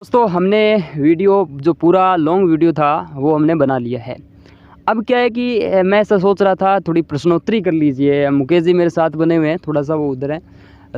दोस्तों हमने वीडियो जो पूरा लॉन्ग वीडियो था वो हमने बना लिया है। अब क्या है कि मैं ऐसा सोच रहा था थोड़ी प्रश्नोत्तरी कर लीजिए। मुकेश जी मेरे साथ बने हुए हैं, थोड़ा सा वो उधर है,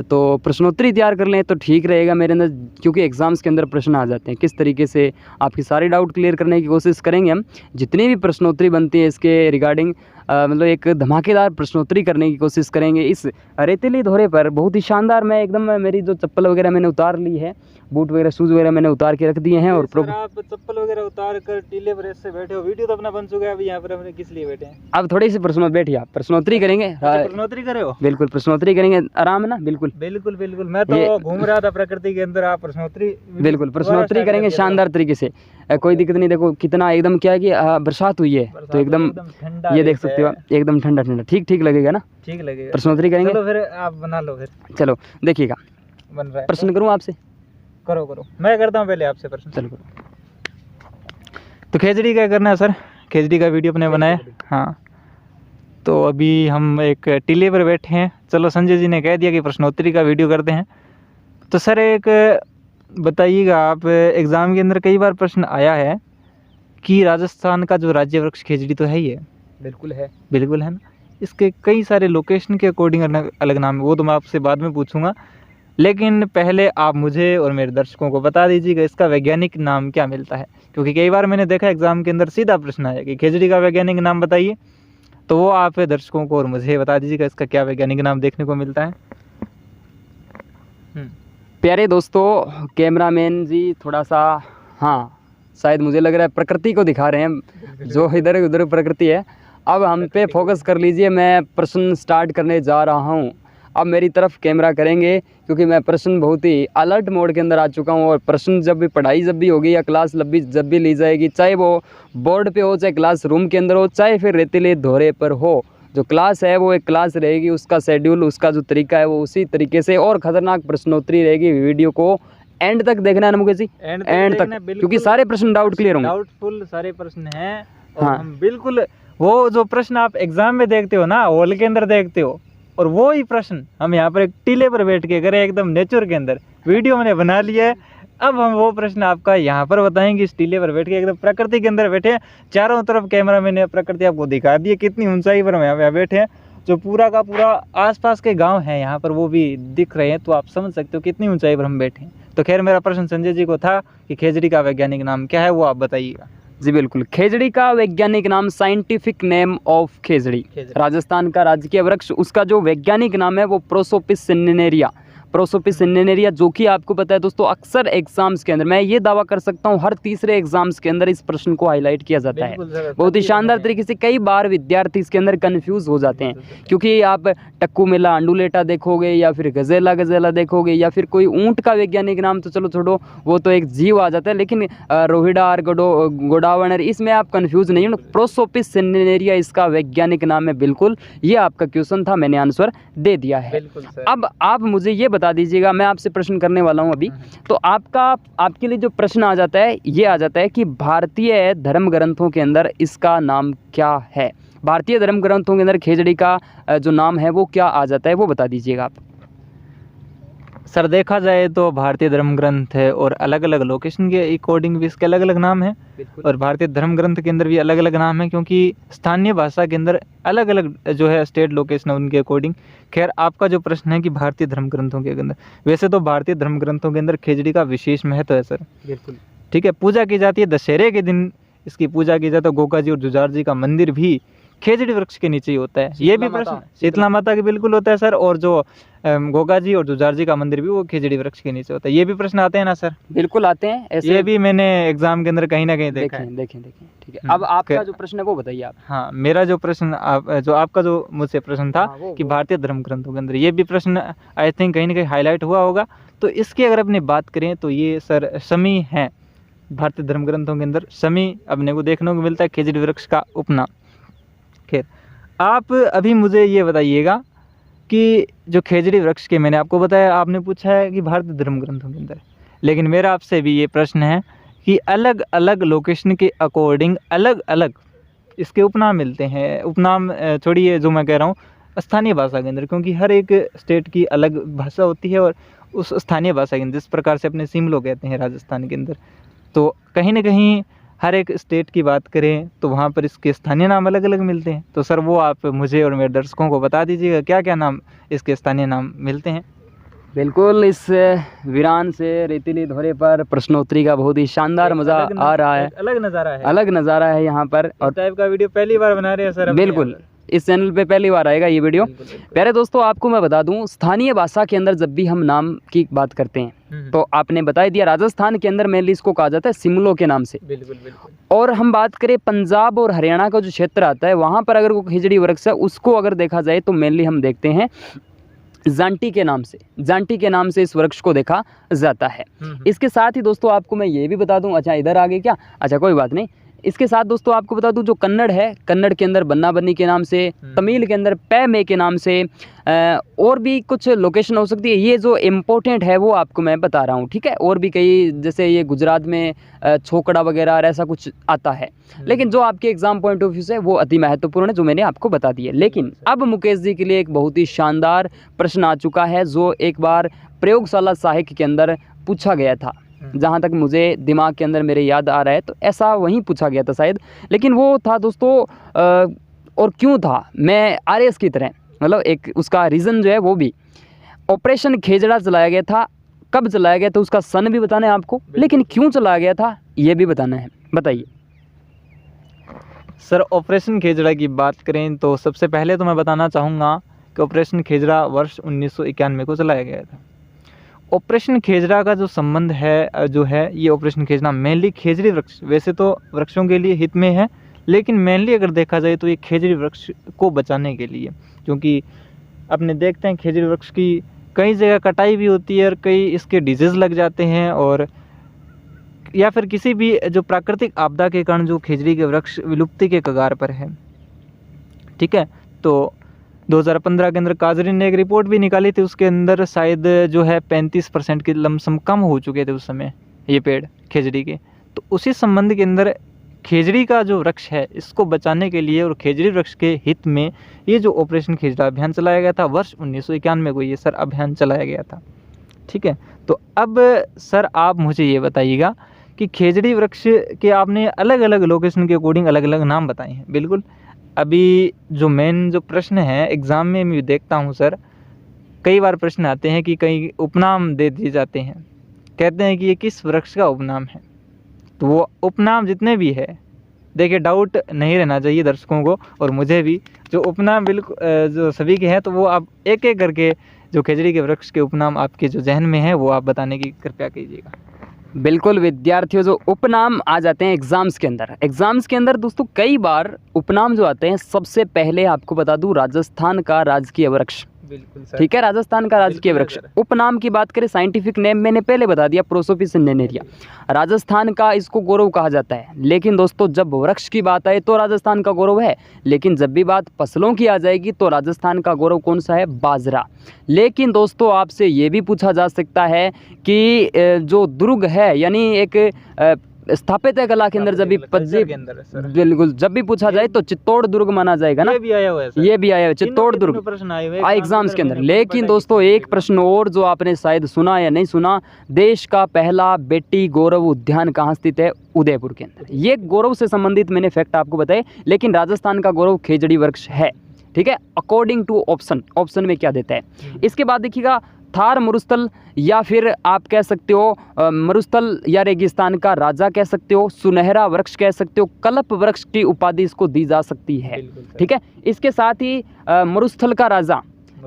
तो प्रश्नोत्तरी तैयार कर लें तो ठीक रहेगा मेरे अंदर, क्योंकि एग्ज़ाम्स के अंदर प्रश्न आ जाते हैं। किस तरीके से आपकी सारी डाउट क्लियर करने की कोशिश करेंगे हम। जितनी भी प्रश्नोत्तरी बनती है इसके रिगार्डिंग मतलब एक धमाकेदार प्रश्नोत्तरी करने की कोशिश करेंगे इस रेतीली धोरे पर। बहुत ही शानदार, मैं एकदम मेरी जो चप्पल वगैरह मैंने उतार ली है, बूट वगैरह शूज़ वगैरह मैंने उतार के रख दिए हैं। और आप चप्पल वगैरह उतार कर टीले पर ऐसे बैठे हो, वीडियो तो अपना बन चुका है, अभी यहाँ पर अपने किस लिए बैठे हैं? अब थोड़ी सी बैठिए, आप प्रश्नोत्तरी करेंगे। प्रश्नोत्तरी करे हो? बिल्कुल प्रश्नोत्तरी करेंगे, आराम है ना? बिल्कुल बिल्कुल बिल्कुल। मैं तो घूम रहा था प्रकृति के अंदर, आप प्रश्नोत्तरी बिल्कुल प्रश्नोत्तरी करेंगे शानदार तरीके से। कोई दिक्कत नहीं। देखो कितना एकदम क्या है कि बरसात हुई है तो एकदम ये देख सकते हो, एकदम ठंडा ठंडा ठीक लगेगा ना? ठीक लगेगा। प्रश्नोत्तरी करेंगे। चलो फिर आप बना लो फिर। चलो देखिएगा, बन रहा है। प्रश्न करूँ आपसे? करो मैं करता हूँ पहले आपसे प्रश्न। चलो करो। तो खिचड़ी का करना है सर, खिचड़ी का वीडियो अपने बनाया। हाँ, तो अभी हम एक टीले पर बैठे हैं। चलो संजय जी ने कह दिया कि प्रश्नोत्तरी का वीडियो करते हैं। तो सर एक बताइएगा, आप एग्ज़ाम के अंदर कई बार प्रश्न आया है कि राजस्थान का जो राज्य वृक्ष खिचड़ी तो है ही है। बिल्कुल है, बिल्कुल है ना। इसके कई सारे लोकेशन के अकॉर्डिंग अलग नाम है, वो तो मैं आपसे बाद में पूछूंगा। लेकिन पहले आप मुझे और मेरे दर्शकों को बता दीजिएगा इसका वैज्ञानिक नाम क्या मिलता है, क्योंकि कई बार मैंने देखा एग्जाम के अंदर सीधा प्रश्न आया कि खिचड़ी का वैज्ञानिक नाम बताइए। तो वो आप दर्शकों को और मुझे बता दीजिएगा इसका क्या वैज्ञानिक नाम देखने को मिलता है। प्यारे दोस्तों, कैमरामैन जी थोड़ा सा, हाँ शायद मुझे लग रहा है प्रकृति को दिखा रहे हैं, जो इधर उधर प्रकृति है। अब हम पे फोकस कर लीजिए, मैं प्रश्न स्टार्ट करने जा रहा हूँ। अब मेरी तरफ कैमरा करेंगे, क्योंकि मैं प्रश्न बहुत ही अलर्ट मोड के अंदर आ चुका हूँ। और प्रश्न जब भी पढ़ाई जब भी होगी या क्लास जब भी ली जाएगी, चाहे वो बोर्ड पे हो, चाहे क्लास रूम के अंदर हो, चाहे फिर रेतीले धोरे पर हो, जो क्लास है वो एक क्लास रहेगी। उसका शेड्यूल, उसका जो तरीका है वो उसी तरीके से, और ख़तरनाक प्रश्नोत्तरी रहेगी। वीडियो को एंड तक देखना है ना मुकेश जी? एंड तक, क्योंकि सारे प्रश्न डाउट क्लियर होंगे। डाउटफुल सारे प्रश्न हैं। और हाँ, हम बिल्कुल वो जो प्रश्न आप एग्जाम में देखते हो ना, हॉल के अंदर देखते हो, और वो ही प्रश्न हम यहाँ पर एक टीले पर बैठ के करें, एकदम नेचर के अंदर। वीडियो मैंने बना लिया है, अब हम वो प्रश्न आपका यहाँ पर बताएंगे। इस टीले पर बैठ के एकदम प्रकृति के अंदर बैठे हैं, चारों तरफ कैमरा मैंने प्रकृति आपको दिखा दी है, कितनी ऊंचाई पर हम यहाँ बैठे हैं। जो पूरा का पूरा आसपास के गांव हैं यहाँ पर वो भी दिख रहे हैं, तो आप समझ सकते हो कितनी ऊंचाई पर हम बैठे हैं। तो खैर मेरा प्रश्न संजय जी को था कि खिचड़ी का वैज्ञानिक नाम क्या है, वो आप बताइएगा। जी बिल्कुल, खिचड़ी का वैज्ञानिक नाम, साइंटिफिक नेम ऑफ खिचड़ी, राजस्थान का राजकीय वृक्ष, उसका जो वैज्ञानिक नाम है वो प्रोसोपिस सिनेरिया। प्रोसोपिस सिनेरिया, जो कि आपको पता है दोस्तों, अक्सर एग्जाम्स के अंदर, मैं ये दावा कर सकता हूँ हर तीसरे एग्जाम्स के अंदर इस प्रश्न को हाईलाइट किया जाता है बहुत ही शानदार तरीके से। कई बार विद्यार्थी इसके अंदर कंफ्यूज हो जाते हैं, क्योंकि आप टक्कू मेला अंडुलेटा देखोगे, या फिर गजेला देखोगे, या फिर कोई ऊँट का वैज्ञानिक नाम तो चलो छोड़ो, वो तो एक जीव आ जाता है, लेकिन रोहिडार, गोडावनर, इसमें आप कन्फ्यूज नहीं हो। प्रोसोपिस सिनेरिया इसका वैज्ञानिक नाम है। बिल्कुल, ये आपका क्वेश्चन था, मैंने आंसर दे दिया है। अब आप मुझे ये बता दीजिएगा, मैं आपसे प्रश्न करने वाला हूं अभी, तो आपके लिए जो प्रश्न आ जाता है, ये आ जाता है कि भारतीय धर्म ग्रंथों के अंदर इसका नाम क्या है। भारतीय धर्म ग्रंथों के अंदर खिचड़ी का जो नाम है वो क्या आ जाता है, वो बता दीजिएगा आप। सर देखा जाए तो भारतीय धर्म ग्रंथ है, और अलग अलग लोकेशन के अकॉर्डिंग भी इसके अलग अलग नाम है, और भारतीय धर्म ग्रंथ के अंदर भी अलग अलग नाम है, क्योंकि स्थानीय भाषा के अंदर अलग अलग जो है स्टेट लोकेशन है उनके अकॉर्डिंग। खैर आपका जो प्रश्न है कि भारतीय धर्म ग्रंथों के अंदर, वैसे तो भारतीय धर्म ग्रंथों के अंदर खिचड़ी का विशेष महत्व है सर। बिल्कुल ठीक है, पूजा की जाती है, दशहरे के दिन इसकी पूजा की जाती है। गोगा जी और जुझार जी का मंदिर भी खिचड़ी वृक्ष के नीचे ही होता है। ये भी प्रश्न शीतला माता के बिल्कुल होता है सर, और जो गोगा जी और जुझार जी का मंदिर भी वो खिचड़ी वृक्ष के नीचे होता है। ये भी प्रश्न आते हैं ना सर? बिल्कुल आते हैं ऐसे, ये भी मैंने एग्जाम के अंदर कहीं ना कहीं देखा है। देखें ठीक है। अब आपका जो प्रश्न है वो बताइए आप। हाँ, मेरा जो प्रश्न आपका जो मुझसे प्रश्न था कि भारतीय धर्म ग्रंथों के अंदर, ये भी प्रश्न आई थिंक कहीं ना कहीं हाईलाइट हुआ होगा। तो इसकी अगर अपनी बात करें तो ये सर शमी है। भारतीय धर्म ग्रंथों के अंदर शमी अपने को देखने को मिलता है, खिचड़ी वृक्ष का उपनाम। खैर आप अभी मुझे ये बताइएगा कि जो खिचड़ी वृक्ष के, मैंने आपको बताया, आपने पूछा है कि भारतीय धर्म ग्रंथों के अंदर, लेकिन मेरा आपसे भी ये प्रश्न है कि अलग अलग लोकेशन के अकॉर्डिंग अलग अलग इसके उपनाम मिलते हैं। उपनाम छोड़िए, जो मैं कह रहा हूँ स्थानीय भाषा के अंदर, क्योंकि हर एक स्टेट की अलग भाषा होती है, और उस स्थानीय भाषा के अंदर, जिस प्रकार से अपने सिमलो कहते हैं राजस्थान के अंदर, तो कहीं ना कहीं हर एक स्टेट की बात करें तो वहाँ पर इसके स्थानीय नाम अलग अलग मिलते हैं। तो सर वो आप मुझे और मेरे दर्शकों को बता दीजिएगा क्या क्या नाम इसके स्थानीय नाम मिलते हैं। बिल्कुल, इस वीरान से रेतीली धोरे पर प्रश्नोत्तरी का बहुत ही शानदार मज़ा आ रहा है, अलग नज़ारा है यहाँ पर। और टाइप का वीडियो पहली बार बना रहे हैं सर? बिल्कुल, इस चैनल पे पहली बार आएगा ये वीडियो। प्यारे दोस्तों, आपको मैं बता दूं, स्थानीय भाषा के अंदर जब भी हम नाम की बात करते हैं तो आपने बता दिया, राजस्थान के अंदर मेनली इसको कहा जाता है सिमलो के नाम से। बिल्कुल। और हम बात करें पंजाब और हरियाणा का जो क्षेत्र आता है, वहाँ पर अगर वो खिजड़ी वृक्ष है, उसको अगर देखा जाए तो मेनली हम देखते हैं जांटी के नाम से इस वृक्ष को देखा जाता है। इसके साथ ही दोस्तों आपको मैं ये भी बता दूं, अच्छा इधर आगे क्या, अच्छा कोई बात नहीं। इसके साथ दोस्तों आपको बता दूं, जो कन्नड़ है, कन्नड़ के अंदर बन्ना बन्नी के नाम से, तमिल के अंदर पै मे के नाम से, और भी कुछ लोकेशन हो सकती है। ये जो इम्पोर्टेंट है वो आपको मैं बता रहा हूँ, ठीक है। और भी कई, जैसे ये गुजरात में छोकड़ा वगैरह और ऐसा कुछ आता है, लेकिन जो आपके एग्जाम पॉइंट ऑफ व्यू से वो अति महत्वपूर्ण है, जो मैंने आपको बता दिया। लेकिन अब मुकेश जी के लिए एक बहुत ही शानदार प्रश्न आ चुका है, जो एक बार प्रयोगशाला साहित्य के अंदर पूछा गया था। जहाँ तक मुझे दिमाग के अंदर मेरे याद आ रहा है तो ऐसा वहीं पूछा गया था शायद, लेकिन वो था दोस्तों और क्यों था, मैं आरएस की तरह, मतलब एक उसका रीज़न जो है वो भी, ऑपरेशन खेजड़ा चलाया गया था, कब चलाया गया था उसका सन भी बताना है आपको, लेकिन क्यों चलाया गया था ये भी बताना है। बताइए सर। ऑपरेशन खेजड़ा की बात करें तो सबसे पहले तो मैं बताना चाहूँगा कि ऑपरेशन खेजड़ा वर्ष 1991 को चलाया गया था। ऑपरेशन खेजड़ा का जो संबंध है जो है, ये ऑपरेशन खेजड़ा मेनली खेजड़ी वृक्ष, वैसे तो वृक्षों के लिए हित में है, लेकिन मेनली अगर देखा जाए तो ये खेजड़ी वृक्ष को बचाने के लिए, क्योंकि अपने देखते हैं खेजड़ी वृक्ष की कई जगह कटाई भी होती है और कई इसके डिजीज़ लग जाते हैं, और या फिर किसी भी जो प्राकृतिक आपदा के कारण जो खेजड़ी के वृक्ष विलुप्ति के कगार पर है, ठीक है। तो 2015 के अंदर काजरी ने एक रिपोर्ट भी निकाली थी, उसके अंदर शायद जो है 35% के लमसम कम हो चुके थे उस समय ये पेड़ खेजड़ी के। तो उसी संबंध के अंदर खेजड़ी का जो वृक्ष है इसको बचाने के लिए और खेजड़ी वृक्ष के हित में ये जो ऑपरेशन खेजड़ा अभियान चलाया गया था, वर्ष 1991 को ये सर अभियान चलाया गया था, ठीक है। तो अब सर आप मुझे ये बताइएगा कि खेजड़ी वृक्ष के आपने अलग अलग लोकेशन के अकॉर्डिंग अलग अलग नाम बताए हैं। बिल्कुल, अभी जो मेन जो प्रश्न है एग्ज़ाम में मैं देखता हूँ सर, कई बार प्रश्न आते हैं कि कई उपनाम दे दिए जाते हैं, कहते हैं कि ये किस वृक्ष का उपनाम है। तो वो उपनाम जितने भी है, देखिए डाउट नहीं रहना चाहिए दर्शकों को और मुझे भी, जो उपनाम बिल्कुल जो सभी के हैं, तो वो आप एक एक करके जो खेजड़ी के वृक्ष के उपनाम आपके जो जहन में है वो आप बताने की कृपया कीजिएगा। बिल्कुल विद्यार्थियों, जो उपनाम आ जाते हैं एग्ज़ाम्स के अंदर दोस्तों, कई बार उपनाम जो आते हैं, सबसे पहले आपको बता दूं राजस्थान का राजकीय वृक्ष, बिल्कुल सर, ठीक है, राजस्थान का राजकीय वृक्ष। उपनाम की बात करें, साइंटिफिक नेम मैंने पहले बता दिया, प्रोसोपिस सिनेरेरिया, राजस्थान का इसको गौरव कहा जाता है। लेकिन दोस्तों जब वृक्ष की बात आए तो राजस्थान का गौरव है, लेकिन जब भी बात फसलों की आ जाएगी तो राजस्थान का गौरव कौन सा है, बाजरा। लेकिन दोस्तों आपसे ये भी पूछा जा सकता है कि जो दुर्ग है, यानी एक स्थापित है कला के अंदर, जब भी बिल्कुल जब भी पूछा जाए तो चित्तौड़ दुर्ग माना जाएगा ना, ये भी आया हुआ है सर, ये भी आया हुआ चित्तौड़ दुर्ग प्रश्न आए हुए एग्जाम्स के अंदर। लेकिन दोस्तों एक प्रश्न और जो आपने शायद सुना या नहीं सुना, देश का पहला बेटी गौरव उद्यान कहाँ स्थित है, उदयपुर के अंदर। ये गौरव से संबंधित मैंने फैक्ट आपको बताए, लेकिन राजस्थान का गौरव खेजड़ी वृक्ष है, ठीक है, अकॉर्डिंग टू ऑप्शन में क्या देता है। इसके बाद देखिएगा थार मरुस्थल, या फिर आप कह सकते हो मरुस्थल या रेगिस्तान का राजा कह सकते हो, सुनहरा वृक्ष कह सकते हो, कल्प वृक्ष की उपाधि इसको दी जा सकती है, ठीक है। इसके साथ ही मरुस्थल का राजा,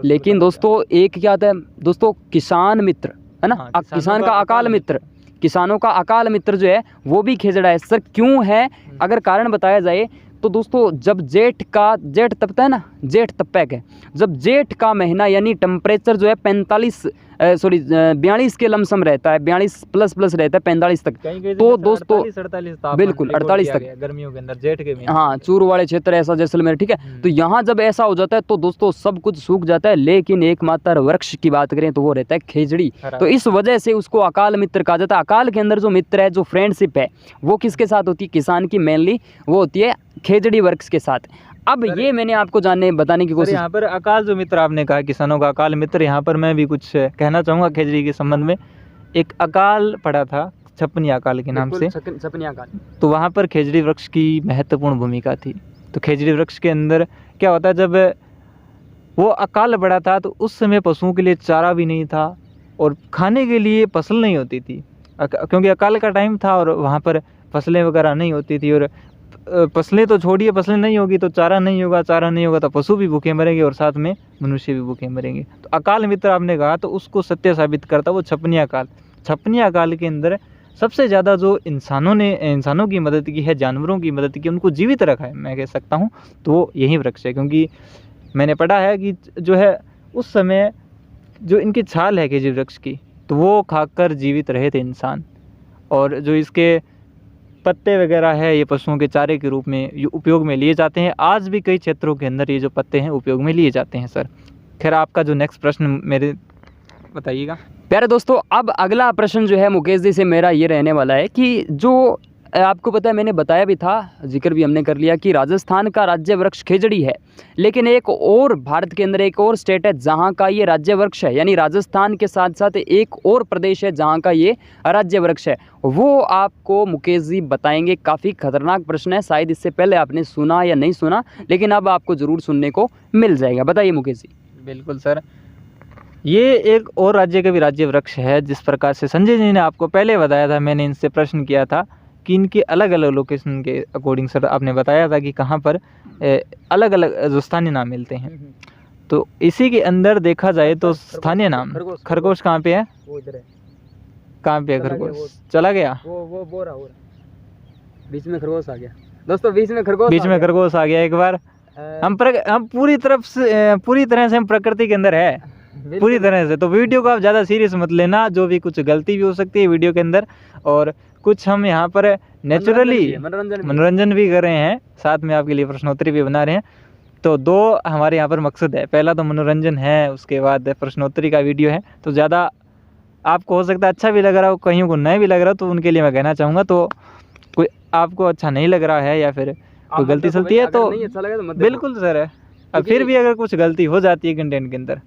लेकिन दोस्तों एक क्या आता है दोस्तों, किसान मित्र है ना, किसान का अकाल मित्र, किसानों का अकाल मित्र जो है वो भी खेजड़ा है। सर क्यों है, अगर कारण बताया जाए तो दोस्तों जब जेठ तपता है ना, जेठ तपैक है, जब जेठ का महीना यानी टेम्परेचर जो है 42 के लमसम रहता है, 42 प्लस रहता है 45 तक, तो दोस्तों 48 बिल्कुल 48 तक गर्मियों के अंदर, जेठ के में, हाँ चूरू वाले क्षेत्र ऐसा जैसलमेर, ठीक है। तो यहाँ जब ऐसा हो जाता है तो दोस्तों सब कुछ सूख जाता है, लेकिन एकमात्र वृक्ष की बात करें तो वो रहता है खेजड़ी। तो इस वजह से उसको अकाल मित्र कहा जाता है। अकाल के अंदर जो मित्र है, जो फ्रेंडशिप है, वो किसके साथ होती है, किसान की मेनली वो होती है खेजड़ी वृक्ष के साथ। अब ये मैंने आपको बताने की सर कोशिश। यहाँ पर अकाल जो मित्र आपने कहा, किसानों का अकाल मित्र, यहाँ पर मैं भी कुछ कहना चाहूँगा खेजड़ी के संबंध में। एक अकाल पड़ा था छपनी अकाल के नाम से, छपनिया का। तो वहाँ पर खेजड़ी वृक्ष की महत्वपूर्ण भूमिका थी। तो खेजड़ी वृक्ष के अंदर क्या होता है, जब वो अकाल पड़ा था तो उस समय पशुओं के लिए चारा भी नहीं था और खाने के लिए फसल नहीं होती थी, क्योंकि अकाल का टाइम था और वहाँ पर फसलें वगैरह नहीं होती थी। और फसलें तो छोड़िए, फसलें नहीं होगी तो चारा नहीं होगा, चारा नहीं होगा तो पशु भी भूखे मरेंगे और साथ में मनुष्य भी भूखे मरेंगे। तो अकाल मित्र आपने कहा तो उसको सत्य साबित करता वो छपनी अकाल। छपनी अकाल के अंदर सबसे ज़्यादा जो इंसानों की मदद की है, जानवरों की मदद की, उनको जीवित रखा है मैं कह सकता हूँ, तो वो यही वृक्ष है। क्योंकि मैंने पढ़ा है कि जो है उस समय जो इनकी छाल है खेजड़ी वृक्ष की, तो वो खाकर जीवित रहे थे इंसान। और जो इसके पत्ते वगैरह है ये पशुओं के चारे के रूप में उपयोग में लिए जाते हैं। आज भी कई क्षेत्रों के अंदर ये जो पत्ते हैं उपयोग में लिए जाते हैं सर। खैर आपका जो नेक्स्ट प्रश्न मेरे बताइएगा। प्यारे दोस्तों, अब अगला प्रश्न जो है मुकेश जी से मेरा ये रहने वाला है कि जो आपको पता है, मैंने बताया भी था, जिक्र भी हमने कर लिया कि राजस्थान का राज्य वृक्ष खेजड़ी है, लेकिन एक और भारत के अंदर एक और स्टेट है जहां का ये राज्य वृक्ष है, यानी राजस्थान के साथ साथ एक और प्रदेश है जहां का ये राज्य वृक्ष है। वो आपको मुकेश जी बताएंगे। काफ़ी खतरनाक प्रश्न है, शायद इससे पहले आपने सुना या नहीं सुना, लेकिन अब आपको ज़रूर सुनने को मिल जाएगा। बताइए मुकेश जी। बिल्कुल सर, ये एक और राज्य का भी राज्य वृक्ष है। जिस प्रकार से संजय जी ने आपको पहले बताया था, मैंने इनसे प्रश्न किया था कि इनके अलग अलग लोकेशन के अकॉर्डिंग सर आपने बताया था कि कहाँ पर अलग अलग जो स्थानीय नाम मिलते हैं। तो इसी के अंदर देखा जाए तो स्थानीय नाम, खरगोश कहाँ पे है? वो इधर है। कहाँ पे है खरगोश? चला गया? वो बोरा बीच में खरगोश आ गया दोस्तों, बीच में खरगोश आ गया। एक बार हम पूरी तरह से हम प्रकृति के अंदर है, पूरी तरह से। तो वीडियो को आप ज़्यादा सीरियस मत लेना, जो भी कुछ गलती भी हो सकती है वीडियो के अंदर, और कुछ हम यहाँ पर नेचुरली मनोरंजन भी कर रहे हैं, साथ में आपके लिए प्रश्नोत्तरी भी बना रहे हैं। तो दो हमारे यहाँ पर मकसद है, पहला तो मनोरंजन है, उसके बाद प्रश्नोत्तरी का वीडियो है। तो ज़्यादा आपको हो सकता है अच्छा भी लग रहा हो, कहीं को नहीं भी लग रहा हो, तो उनके लिए मैं कहना चाहूँगा, तो कोई आपको अच्छा नहीं लग रहा है या फिर कोई गलती चलती है तो बिल्कुल सर, फिर भी अगर कुछ गलती हो जाती है कंटेंट के अंदर,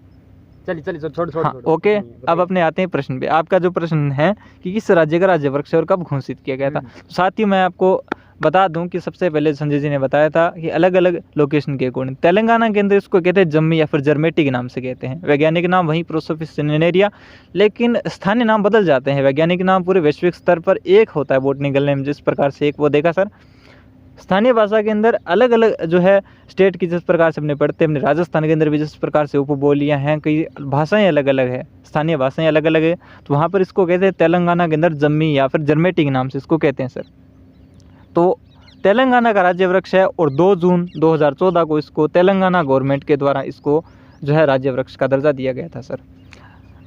चलिए छोड़ हाँ, ओके। अब अपने आते हैं प्रश्न पे। आपका जो प्रश्न है कि किस राज्य का राज्य वृक्ष है और कब घोषित किया गया था, तो साथ ही मैं आपको बता दूं कि सबसे पहले संजय जी ने बताया था कि अलग अलग लोकेशन के अकॉर्डिंग तेलंगाना के अंदर इसको कहते हैं जम्मी या फिर जर्मेटी के नाम से कहते हैं। वैज्ञानिक नाम वहीं प्रोसोपिस सिनेरिया, लेकिन स्थानीय नाम बदल जाते हैं। वैज्ञानिक नाम पूरे वैश्विक स्तर पर एक होता है बोटनिकल नेम, जिस प्रकार से एक वो देखा सर। स्थानीय भाषा के अंदर अलग अलग जो है स्टेट की जिस प्रकार से अपने पढ़ते हैं, अपने राजस्थान के अंदर भी जिस प्रकार से उपबोलियाँ हैं, कई भाषाएं अलग अलग है, स्थानीय भाषाएं अलग अलग है। तो वहाँ पर इसको कहते हैं तेलंगाना के अंदर जम्मी या फिर जर्मेटी के नाम से इसको कहते हैं सर। तो तेलंगाना का राज्य वृक्ष है और 2 जून 2014 को इसको तेलंगाना गवर्नमेंट के द्वारा इसको जो है राज्य वृक्ष का दर्जा दिया गया था सर।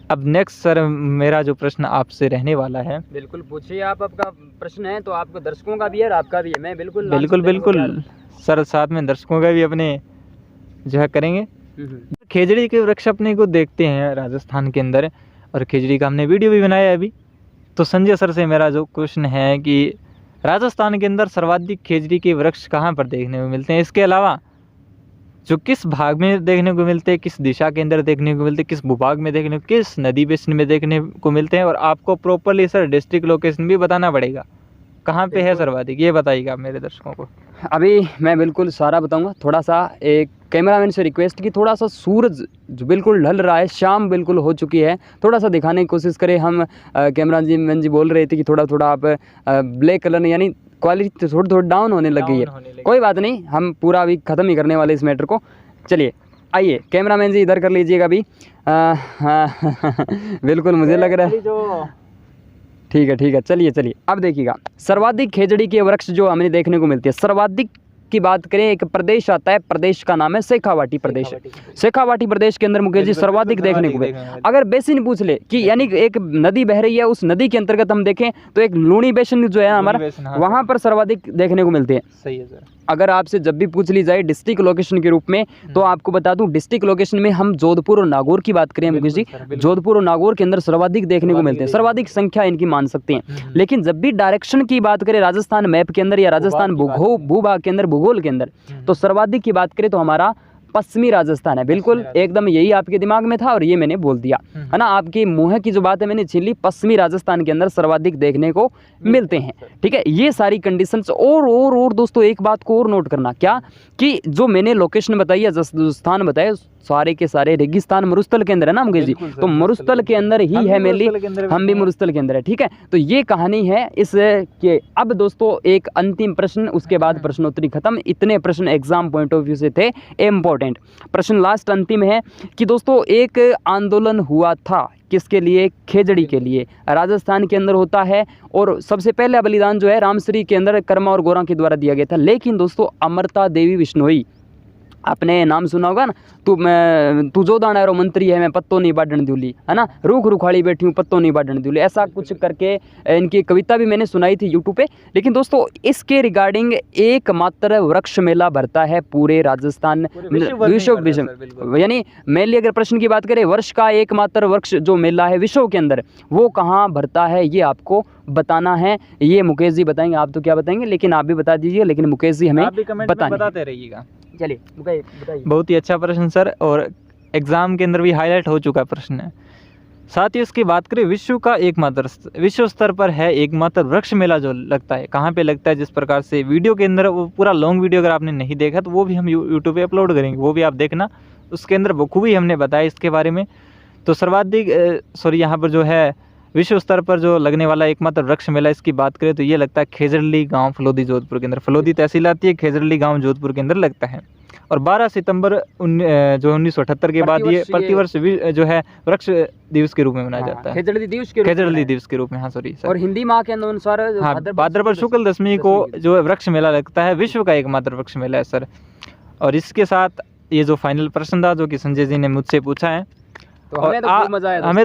अब नेक्स्ट सर मेरा जो प्रश्न आपसे रहने वाला है, बिल्कुल पूछिए आप। आपका प्रश्न है तो आपको दर्शकों का भी है और आपका भी है, मैं बिल्कुल सर, साथ में दर्शकों का भी अपने जो है करेंगे। खेजड़ी के वृक्ष अपने को देखते हैं राजस्थान के अंदर, और खेजड़ी का हमने वीडियो भी बनाया है अभी। तो संजय सर से मेरा जो क्वेश्चन है कि राजस्थान के अंदर सर्वाधिक खेजड़ी के वृक्ष कहाँ पर देखने को मिलते हैं, इसके अलावा जो किस भाग में देखने को मिलते हैं, किस दिशा के अंदर देखने को मिलते हैं, किस भूभाग में देखने को, किस नदी बेसिन में देखने को मिलते हैं, और आपको प्रॉपरली सर डिस्ट्रिक्ट लोकेशन भी बताना पड़ेगा कहाँ पे है सर्वाधिक, ये बताइएगा आप मेरे दर्शकों को। अभी मैं बिल्कुल सारा बताऊंगा। थोड़ा सा एक कैमरामैन से रिक्वेस्ट की, थोड़ा सा सूरज जो बिल्कुल ढल रहा है, शाम बिल्कुल हो चुकी है, थोड़ा सा दिखाने की कोशिश करें। हम कैमरामैन जी बोल रहे थे कि थोड़ा आप ब्लैक कलर यानी क्वालिटी थोड़ी डाउन होने लग गई है। कोई बात नहीं, हम पूरा अभी ख़त्म ही करने वाले इस मैटर को। चलिए आइए कैमरामैन जी इधर कर लीजिएगा अभी। बिल्कुल मुझे लग रहा है ठीक है। चलिए अब देखिएगा, सर्वाधिक खेजड़ी के वृक्ष जो हमें देखने को मिलती है, सर्वाधिक की बात करें, एक प्रदेश आता है, प्रदेश का नाम है शेखावाटी प्रदेश। शेखावाटी प्रदेश के अंदर मुकेश जी सर्वाधिक देखने को मिलते हैं। अगर बेसिन पूछ ले कि यानी एक नदी बह रही है, उस नदी के अंतर्गत हम देखें तो एक लूणी बेसिन जो है हमारा, वहां पर सर्वाधिक देखने को मिलते हैं। सही है सर। अगर आपसे जब भी पूछ ली जाए डिस्ट्रिक्ट लोकेशन के रूप में, तो आपको बता दूं डिस्ट्रिक्ट लोकेशन में हम जोधपुर और नागौर की बात करें मुकेश जी, जोधपुर और नागौर के अंदर सर्वाधिक देखने को मिलते हैं, सर्वाधिक संख्या इनकी मान सकते हैं। लेकिन जब भी डायरेक्शन की बात करें राजस्थान मैप के अंदर या राजस्थान भूभाग के अंदर, भूगोल के अंदर, तो सर्वाधिक की बात करें तो हमारा पश्चिमी राजस्थान है। बिल्कुल एकदम यही आपके दिमाग में था और ये मैंने बोल दिया, है ना। आपकी मुँह की जो बात है मैंने छीन ली, पश्चिमी राजस्थान के अंदर सर्वाधिक देखने को मिलते हैं, ठीक है। ये सारी कंडीशंस और दोस्तों एक बात को और नोट करना, क्या कि जो मैंने लोकेशन बताई है, जो स्थान बताए, सारे के सारे रेगिस्तान मरुस्थल के अंदर है ना मुकेश जी, तो मरुस्थल के अंदर ही है मेनली, हम भी मरुस्थल के अंदर है, ठीक है। तो ये कहानी है इस के। अब दोस्तों एक अंतिम प्रश्न, उसके बाद प्रश्नोत्तरी खत्म। इतने प्रश्न एग्जाम पॉइंट ऑफ व्यू से थे इम्पोर्टेंट प्रश्न। लास्ट अंतिम है कि दोस्तों एक आंदोलन हुआ था किसके लिए? खेजड़ी के लिए, राजस्थान के अंदर होता है। और सबसे पहला बलिदान जो है रामश्री के अंदर कर्मा और गोरा के द्वारा दिया गया था। लेकिन दोस्तों अमृता देवी बिश्नोई, आपने नाम सुना होगा ना, तू जो दाना रो मंत्री है, मैं पत्तों नहीं बाढ़ दूली, है ना, रूख रुखाड़ी बैठी हूँ पत्तों नहीं बाढ़ दूली, ऐसा कुछ करके इनकी कविता भी मैंने सुनाई थी यूट्यूब पे। लेकिन दोस्तों इसके रिगार्डिंग एकमात्र वृक्ष मेला भरता है पूरे राजस्थान विश्व, यानी मेनली अगर प्रश्न की बात करें, वर्ष का एकमात्र वृक्ष जो मेला है विश्व के अंदर, वो कहाँ भरता है ये आपको बताना है। ये मुकेश जी बताएंगे, आप तो क्या बताएंगे, लेकिन आप भी बता दीजिए, लेकिन मुकेश जी हमें बताते रहिएगा। चलिए बताइए। बहुत ही अच्छा प्रश्न सर, और एग्जाम के अंदर भी हाईलाइट हो चुका प्रश्न है। साथ ही इसकी बात करें, विश्व स्तर पर है एकमात्र वृक्ष मेला जो लगता है, कहाँ पे लगता है, जिस प्रकार से वीडियो के अंदर, वो पूरा लॉन्ग वीडियो अगर आपने नहीं देखा तो वो भी हम यूट्यूब पे अपलोड करेंगे, वो भी आप देखना, उसके अंदर बखूबी हमने बताया इसके बारे में। तो सर्वाधिक यहाँ पर जो है विश्व स्तर पर जो लगने वाला एकमात्र वृक्ष मेला, इसकी बात करें तो ये लगता है खेजड़ली गांव, फलोदी, जोधपुर के अंदर। फलोदी तहसील आती है, खेजड़ली गांव जोधपुर के अंदर लगता है। और 12 सितंबर जो 1978 के बाद ये प्रतिवर्ष जो है वृक्ष दिवस के रूप में मनाया जाता है, खेजड़ली दिवस के रूप में। हाँ सॉरी सर। और हिंदी माह के अनुसार भाद्रपद शुक्ल दशमी को जो वृक्ष मेला लगता है, विश्व का एकमात्र वृक्ष मेला है सर। और इसके साथ ये जो फाइनल प्रश्न था जो कि संजय जी ने मुझसे पूछा है, तो हमें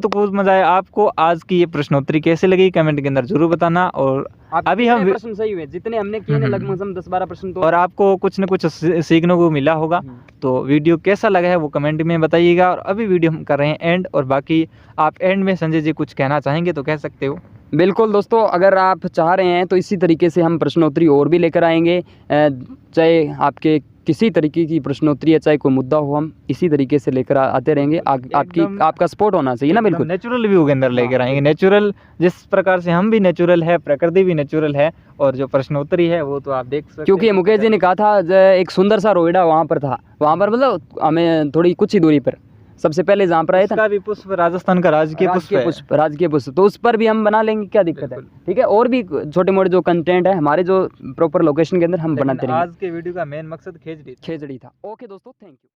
तो खूब मजा आया। आपको आज की ये प्रश्नोत्तरी कैसे लगी कमेंट के अंदर जरूर बताना। और अभी हम प्रश्न सही हुए जितने हमने किए हैं, लगभग 10-12 प्रश्न, तो और आपको कुछ न कुछ सीखने को मिला होगा। तो वीडियो कैसा लगा है वो कमेंट में बताइएगा। और अभी वीडियो हम कर रहे हैं एंड, और बाकी आप एंड में संजय जी कुछ कहना चाहेंगे तो कह सकते हो। बिल्कुल दोस्तों, अगर आप चाह रहे हैं तो इसी तरीके से हम प्रश्नोत्तरी और भी लेकर आएंगे, चाहे आपके किसी तरीके की प्रश्नोत्तरी है, चाहे कोई मुद्दा हो, हम इसी तरीके से लेकर आते रहेंगे। आपका सपोर्ट होना चाहिए ना। बिल्कुल नेचुरल व्यू के अंदर लेकर आएंगे, नेचुरल, जिस प्रकार से हम भी नेचुरल है, प्रकृति भी नेचुरल है, और जो प्रश्नोत्तरी है वो तो आप देख सकते हैं। क्योंकि मुकेश जी ने कहा था एक सुंदर सा रोहिड़ा वहाँ पर था, वहाँ पर मतलब हमें थोड़ी कुछ ही दूरी पर सबसे पहले जहाँ पर आए थे, भी पुष्प राजस्थान का राजकीय पुष्प, तो उस पर भी हम बना लेंगे, क्या दिक्कत है, ठीक है। और भी छोटे मोटे जो कंटेंट है हमारे जो प्रॉपर लोकेशन के अंदर हम बनाते रहेंगे। आज के वीडियो का मेन मकसद खेजड़ी था। ओके दोस्तों, थैंक यू।